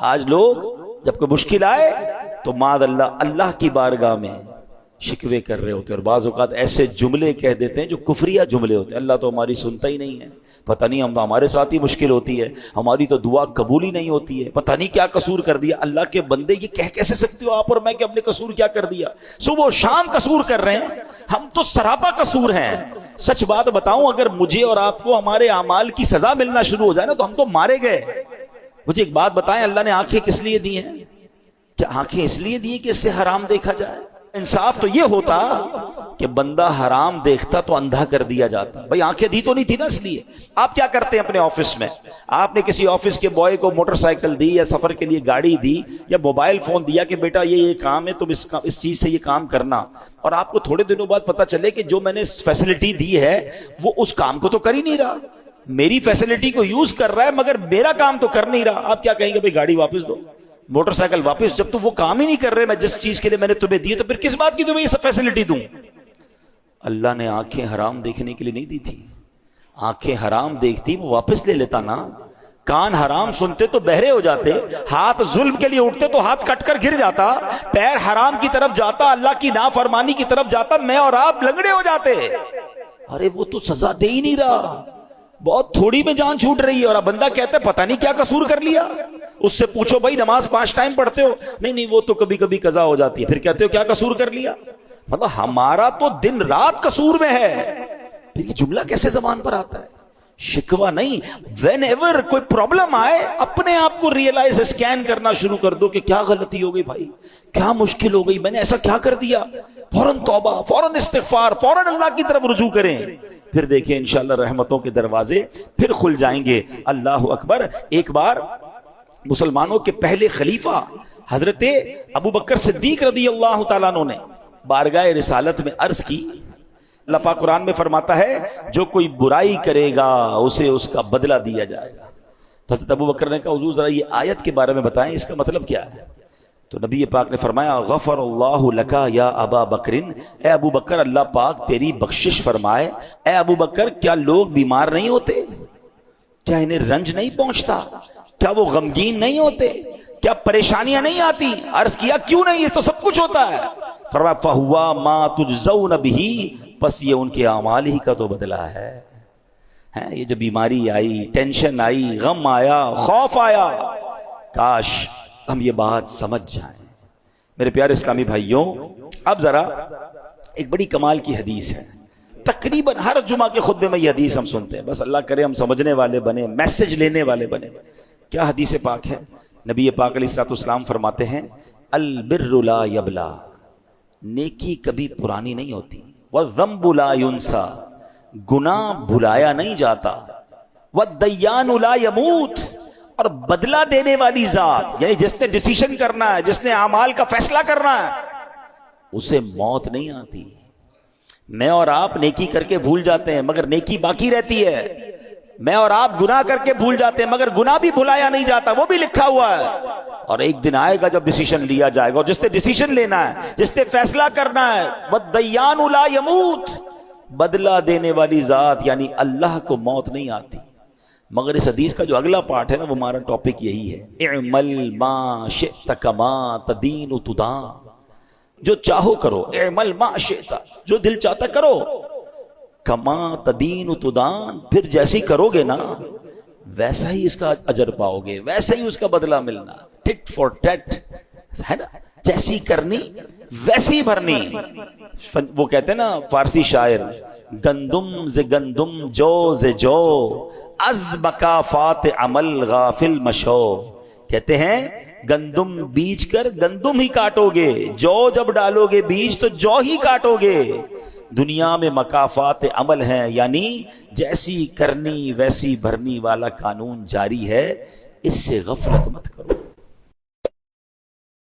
آج لوگ جب کوئی مشکل آئے تو معاذ اللہ اللہ کی بارگاہ میں شکوے کر رہے ہوتے ہیں، اور بعض اوقات ایسے جملے کہہ دیتے ہیں جو کفریہ جملے ہوتے ہیں، اللہ تو ہماری سنتا ہی نہیں ہے، پتہ نہیں ہمارے ساتھ ہی مشکل ہوتی ہے، ہماری تو دعا قبول ہی نہیں ہوتی ہے، پتہ نہیں کیا قصور کر دیا۔ اللہ کے بندے یہ کہہ کیسے سکتے ہو آپ اور میں کہ ہم نے قصور کیا کر دیا؟ صبح و شام قصور کر رہے ہیں، ہم تو سراپا قصور ہیں۔ سچ بات بتاؤں، اگر مجھے اور آپ کو ہمارے اعمال کی سزا ملنا شروع ہو جائے نا تو ہم تو مارے گئے۔ مجھے ایک بات بتائیں، اللہ نے آنکھیں کس لیے دی ہیں؟ کیا آنکھیں اس لیے دی کہ اس سے حرام دیکھا جائے؟ انصاف تو یہ ہوتا کہ بندہ حرام دیکھتا تو اندھا کر دیا جاتا۔ بھائی آنکھیں دی تو نہیں تھی نا اس لیے۔ آپ کیا کرتے ہیں اپنے آفس میں؟ آپ نے کسی آفس کے بوائے کو موٹر سائیکل دی یا سفر کے لیے گاڑی دی یا موبائل فون دیا کہ بیٹا یہ کام ہے، تم اس چیز سے یہ کام کرنا، اور آپ کو تھوڑے دنوں بعد پتا چلے کہ جو میں نے فیسلٹی دی ہے وہ اس کام کو تو کر ہی نہیں رہا، میری فیسلٹی کو یوز کر رہا ہے مگر میرا کام تو کر نہیں رہا۔ آپ کیا کہیں گے؟ بھائی گاڑی واپس دو، موٹر سائیکل واپس، جب تم وہ کام ہی نہیں کر رہے میں جس چیز کے لیے میں نے تمہیں دی تو پھر کس بات کی تمہیں یہ سب فیسلٹی دوں؟ اللہ نے آنکھیں حرام دیکھنے کے لیے نہیں دی تھی۔ آنکھیں حرام دیکھتی وہ واپس لے لیتا نا، کان حرام سنتے تو بہرے ہو جاتے، ہاتھ ظلم کے لیے اٹھتے تو ہاتھ کٹ کر گر جاتا، پیر حرام کی طرف جاتا، اللہ کی نافرمانی کی طرف جاتا، میں اور آپ لنگڑے ہو جاتے۔ ارے وہ تو سزا دے ہی نہیں رہا، بہت تھوڑی میں جان چھوٹ رہی ہے، اور اب بندہ کہتا ہے پتہ نہیں کیا قصور کر لیا۔ اس سے پوچھو بھائی نماز 5 ٹائم پڑھتے ہو؟ نہیں وہ تو کبھی کبھی قضا ہو جاتی ہے۔ پھر کہتے ہو کیا قصور کر لیا؟ مطلب ہمارا تو دن رات قصور میں ہے۔ پھر یہ جملہ کیسے زبان پر آتا ہے؟ شکوہ نہیں، وین ایور کوئی پرابلم آئے اپنے آپ کو ریئلائز اسکین کرنا شروع کر دو کہ کیا غلطی ہو گئی بھائی، کیا مشکل ہو گئی، میں نے ایسا کیا کر دیا، فوراً توبہ، فوراً استغفار، فوراً اللہ کی طرف رجوع کریں۔ پھر دیکھیں انشاءاللہ رحمتوں کے دروازے پھر کھل جائیں گے۔ اللہ اکبر۔ ایک بار مسلمانوں کے پہلے خلیفہ حضرت ابو بکر صدیق رضی اللہ تعالیٰ عنہ نے بارگاہ رسالت میں عرض کی، اللہ پاک قرآن میں فرماتا ہے جو کوئی برائی کرے گا اسے اس کا بدلہ دیا جائے گا۔ تو حضرت ابو بکر نے کہا حضور ذرا یہ آیت کے بارے میں بتائیں، اس کا مطلب کیا ہے؟ تو نبی پاک نے فرمایا غفر اللہ لکا یا ابا بکرن، اے ابو بکر اللہ پاک تیری بخشش فرمائے۔ اے ابو بکر کیا لوگ بیمار نہیں ہوتے؟ کیا انہیں رنج نہیں پہنچتا؟ کیا وہ غمگین نہیں ہوتے؟ کیا پریشانیاں نہیں آتی؟ عرض کیا کیوں نہیں، یہ تو سب کچھ ہوتا ہے۔ فرمایا فہوا ما تجزون بہ، پس یہ ان کے اعمال ہی کا تو بدلہ ہے۔ یہ جو بیماری آئی، ٹینشن آئی، غم آیا، خوف آیا، کاش ہم یہ بات سمجھ جائیں۔ میرے پیارے اسلامی بھائیوں، اب ذرا ایک بڑی کمال کی حدیث ہے، تقریباً ہر جمعہ کے خطبے میں یہ حدیث ہم سنتے ہیں، بس اللہ کرے ہم سمجھنے والے بنے، میسج لینے والے بنے۔ کیا حدیث پاک ہے؟ نبی پاک علیہ الصلوۃ والسلام فرماتے ہیں البر لا یبلا، نیکی کبھی پرانی نہیں ہوتی، والذنب لا ینسا، گناہ بھلایا نہیں جاتا، والدیان لا یموت، اور بدلہ دینے والی ذات یعنی جس نے ڈیسیشن کرنا ہے، جس نے اعمال کا فیصلہ کرنا ہے، اسے موت نہیں آتی۔ میں اور آپ نیکی کر کے بھول جاتے ہیں مگر نیکی باقی رہتی ہے، میں اور آپ گناہ کر کے بھول جاتے ہیں مگر گناہ بھی بھلایا نہیں جاتا، وہ بھی لکھا ہوا ہے، اور ایک دن آئے گا جب ڈیسیشن لیا جائے گا، اور جس نے ڈیسیشن لینا ہے، جس نے فیصلہ کرنا ہے، والدیان لا یموت، بدلہ دینے والی ذات یعنی اللہ کو موت نہیں آتی۔ مگر اس حدیث کا جو اگلا پارٹ ہے نا، وہ ہمارا ٹاپک یہی ہے، اعمل ما شئت کما تدین تدان، جو چاہو کرو، اعمل ما شئت، جو دل چاہتا کرو، کما تدین تدان، پھر جیسی کرو گے نا ویسا ہی اس کا اجر پاؤ گے، ویسا ہی اس کا بدلہ ملنا، ٹٹ فور ٹٹ ہے نا، جیسی کرنی ویسی بھرنی۔ وہ کہتے ہیں نا فارسی شاعر، گندم ز گندم جو ز جو، از مکافات عمل غافل مشو، کہتے ہیں گندم بیج کر گندم ہی کاٹو گے، جو جب ڈالو گے بیج تو جو ہی کاٹو گے۔ دنیا میں مکافات عمل ہیں، یعنی جیسی کرنی ویسی بھرنی والا قانون جاری ہے، اس سے غفلت مت کرو۔